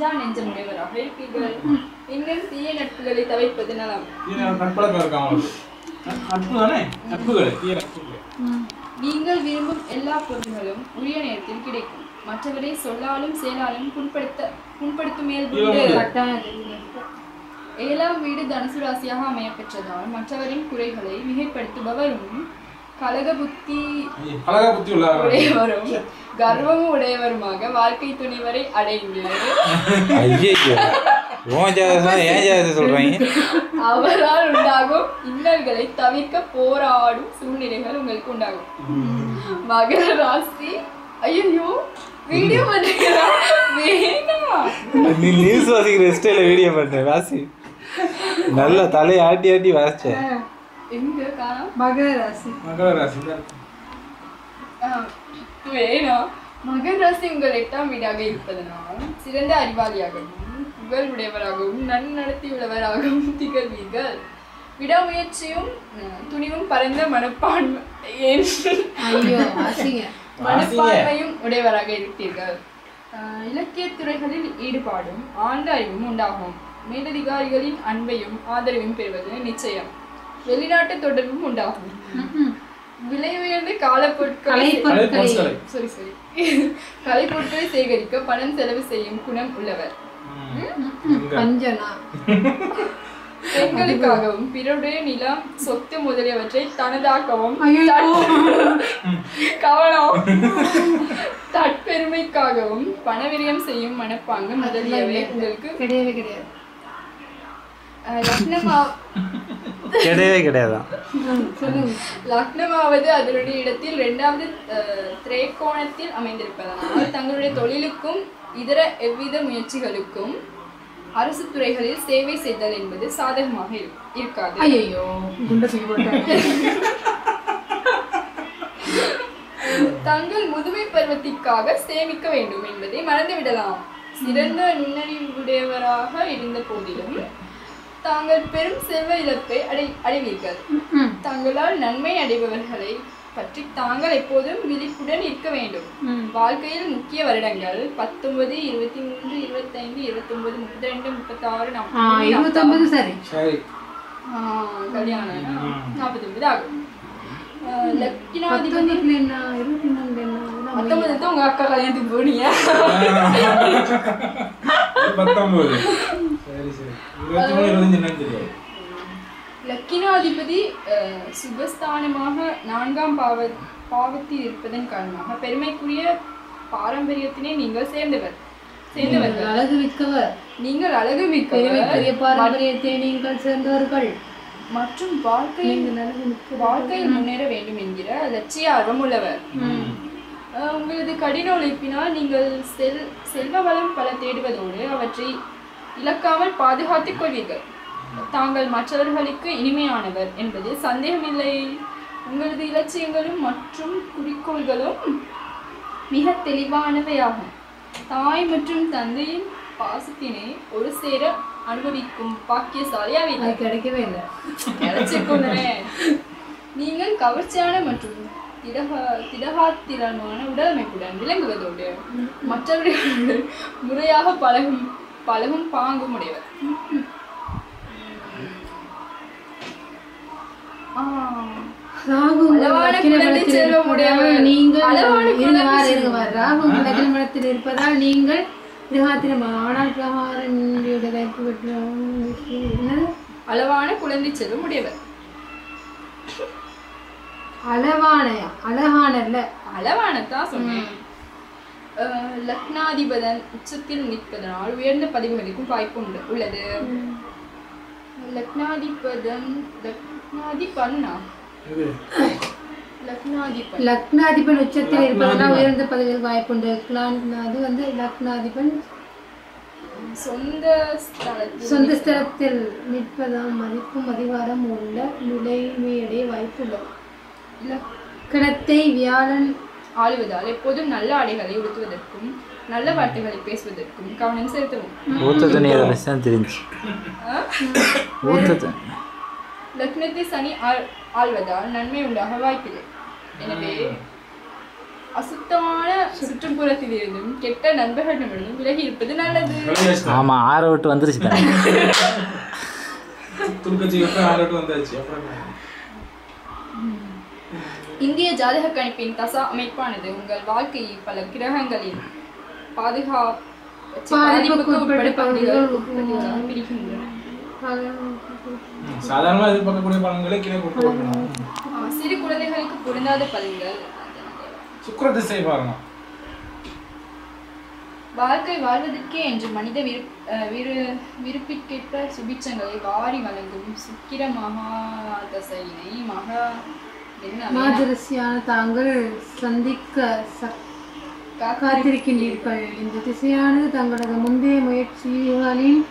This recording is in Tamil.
அஞ்சா நெஞ்சமுடையவராக இருப்பீர்கள். இன்னும் தீய நட்புகளை தவிர்ப்பது நலம். நீங்கள் விரும்பும் எல்லா பொருள்களும் உரிய நேரத்தில் கிடைக்கும். மற்றவரை சொல்லாலும் செயலாலும் புண்படுத்தும் ஏழாம் வீடு தனுசு ராசியாக அமைய பெற்றதால் மற்றவரின் குறைகளை மிகைப்படுத்துபவரும் கலக புத்தி உடையவரும் கர்வமும் உடையவருமாக வாழ்க்கை துணிவரை அடைந்து அவரால் உண்டாகும் இன்னல்களை தவிர்க்க போராடும் சூழ்நிலைகள் உங்களுக்கு உண்டாகும். மகர ராசி ஐயோ வீடியோ பண்றீங்களா? நீ நியூஸ் வாசிக்கிற ஸ்டைல வீடியோ பண்ற வாசி நல்ல தலை ஆட்டி ஆட்டி வாசிச்ச. எங்க மகர ராசி வேணும். மகர ராசி உங்கள் 8ஆம் வீடாக இருப்பதனால் சிறந்த அறிவாளியாகவும் புகழ் உடையவராகவும் நன்னடத்தியுள்ளவராகவும் திகழ்வீர்கள். விடாமுயற்சியும் துணிவும் பரந்த மனப்பான்மையும் உடையவராக இருப்பீர்கள். இலக்கிய துறைகளில் ஈடுபாடும் ஆழ்ந்த அறிவும் உண்டாகும். மேலதிகாரிகளின் அன்பையும் ஆதரவையும் பெறுவது நிச்சயம். வெளிநாட்டு தொடர்பும் உண்டாகும். விலை உயர்ந்த கலைப்பொருட்களை சேகரிக்க பணம் செலவு செய்யும் குணம் உள்ளவர். பெண்களுக்காகவும் பிறருடைய நிலம் சொத்து முதலியவற்றை தனதாக்கவும் கவனம் தற்பெருமைக்காகவும் பணவிரயம் செய்யும் மனப்பாங்கு முதலியவை உங்களுக்கு கிடையவே கிடையாது. லக்னமாவது அதனுடைய இடத்தில் 2வது திரைக்கோணத்தில் அமைந்திருப்பதனால் தங்களுடைய தொழிலுக்கும் இதர எவ்வித முயற்சிகளுக்கும் அரசு துறைகளில் சேவை செய்தல் என்பது சாதகமாக இருக்காது. தங்கள் முதுமை பருவத்திற்காக சேமிக்க வேண்டும் என்பதை மறந்துவிடலாம். சிறந்த நுண்ணறிவுடையவராக இருந்த போதிலும் தாங்கள் பெரும் செல்வ இழப்பை அடைவீர்கள். தங்களால் நன்மை அடைபவர்களை பற்றி தாங்கள் எப்போதும் விழிப்புடன் இருக்க வேண்டும். வாழ்க்கையில் முக்கிய வருடங்கள் 19, 23, 25, 29, 32, 36, 49 கல்யாணம் 49 ஆகும். லக்கினாதிபதி 19 உங்க அக்கா கல்யாணத்துக்கு போனீங்க. லக்கினாதிபதி சுகஸ்தானமாக 4ஆம் பாவத்தில் இருப்பதன் காரணமாக பெருமைக்குரிய பாரம்பரியத்தினை நீங்கள் சேர்ந்தவர்கள். அழகு மிக்கவர். நீங்கள் அழகு மிக்கவர். பாரம்பரியத்தை நீங்கள் சேர்ந்தவர்கள் மற்றும் வாழ்க்கையில் முன்னேற வேண்டும் என்கிற லட்சிய ஆர்வம் உள்ளவர். உங்களது கடின உழைப்பினால் நீங்கள் செல்வ வளம் பல தேடுவதோடு அவற்றை இழக்காமல் பாதுகாத்துக் கொள்வீர்கள். தாங்கள் மற்றவர்களுக்கு இனிமையானவர் என்பதில் சந்தேகமில்லை. உங்களது இலட்சியங்களும் மற்றும் குறிக்கோள்களும் மிக தெளிவானவையாகும். தாய் மற்றும் தந்தையின் பாசத்தினை ஒரு சேர அனுபவிக்கும் பாக்கியசாலியாவே கிடைக்கவே இல்லை. நீங்கள் கவர்ச்சியான மற்றும் திடகாத்திரமான உடலமைப்புடன் விளங்குவதோடு மற்றவர்கள் முறையாக பழகும் பாங்கும் உடையவர். இருப்பதால் நீங்கள் அளவான குழந்தை செல்வம் உடையவர். அளவானதான் சொன்னேன். லக்னாதிபதன் உச்சத்தில் நிற்பதனால் உயர்ந்த பதவிகளுக்கும் வாய்ப்பு உள்ளது. லக்னாதிபன் உச்சத்தில் இருப்பதனால் உயர்ந்த பதவிகளுக்கு வாய்ப்புண்டு. அது வந்து லக்னாதிபன் சொந்த ஸ்தலத்தில் நிற்பதால் மதிப்பும் அதிகாரம் உள்ள நிலைமையடைய வாய்ப்புள்ளது. லக்கணத்தை வியாழன் ஆளுவதால் எப்போதும் நல்ல ஆடைகளை உடுத்துவதற்கும் நல்ல வார்த்தைகளை பேசுவதற்கும் கவனம் செலுத்தவும். லக்னத்தை சனி ஆள்வதால் நன்மை உண்டாக வாய்ப்பில்லை. எனவே அசுத்தமான சுற்றுப்புறத்தில் இருந்தும் கெட்ட நண்பர்களிடமிருந்தும் விலகி இருப்பது நல்லது. ஆமா 6 விட்டு வந்துருச்சு தானே. இந்திய ஜாதக கணிப்பின் தசா அமைப்பானது உங்கள் வாழ்க்கையை பல கிரகங்களின் பாதிப்புக்கு உட்படுத்தப்படுகின்றன பிரிக்கின்றன. சாதாரணமா எதிர்பார்க்கக்கூடிய பலன்களை கீழே கொடுக்கணும். சிறு குழந்தைகளுக்கு பொருந்தாத பலன்கள். சுக்கிர திசை பாருங்க. வாழ்க்கை வாழ்வதற்கே என்று மனித விருப்பிற்கேற்ப சுபிட்சங்களை வாரி வழங்கும் சுக்கிர மகாதசையினை மாதரசியான தாங்கள் சந்திக்க காத்திருக்கின்றீர்கள். இந்த திசையானது தங்களது முந்தைய முயற்சிகளின்